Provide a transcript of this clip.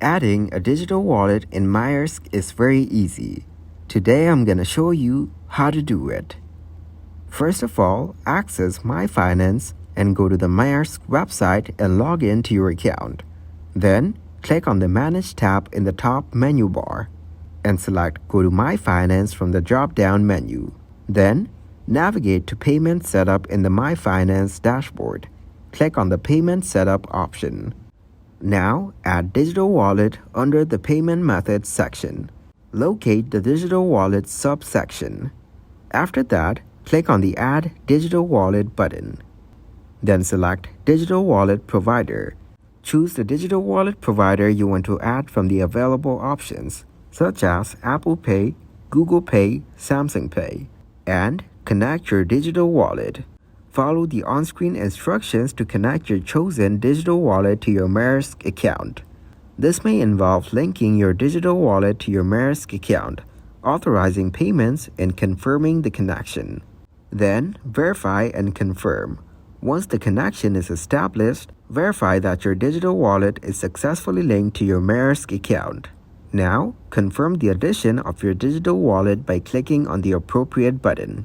Adding a digital wallet in Maersk is very easy. Today I'm going to show you how to do it. First of all, access My Finance and go to the Maersk website and log in to your account. Then, click on the Manage tab in the top menu bar and select Go to My Finance from the drop-down menu. Then, navigate to Payment Setup in the My Finance dashboard. Click on the Payment Setup option. Now, add Digital Wallet under the Payment Methods section. Locate the Digital Wallet subsection. After that, click on the Add Digital Wallet button. Then select Digital Wallet Provider. Choose the digital wallet provider you want to add from the available options, such as Apple Pay, Google Pay, Samsung Pay, and connect your digital wallet. Follow the on-screen instructions to connect your chosen digital wallet to your Maersk account. This may involve linking your digital wallet to your Maersk account, authorizing payments, and confirming the connection. Then, verify and confirm. Once the connection is established, verify that your digital wallet is successfully linked to your Maersk account. Now, confirm the addition of your digital wallet by clicking on the appropriate button.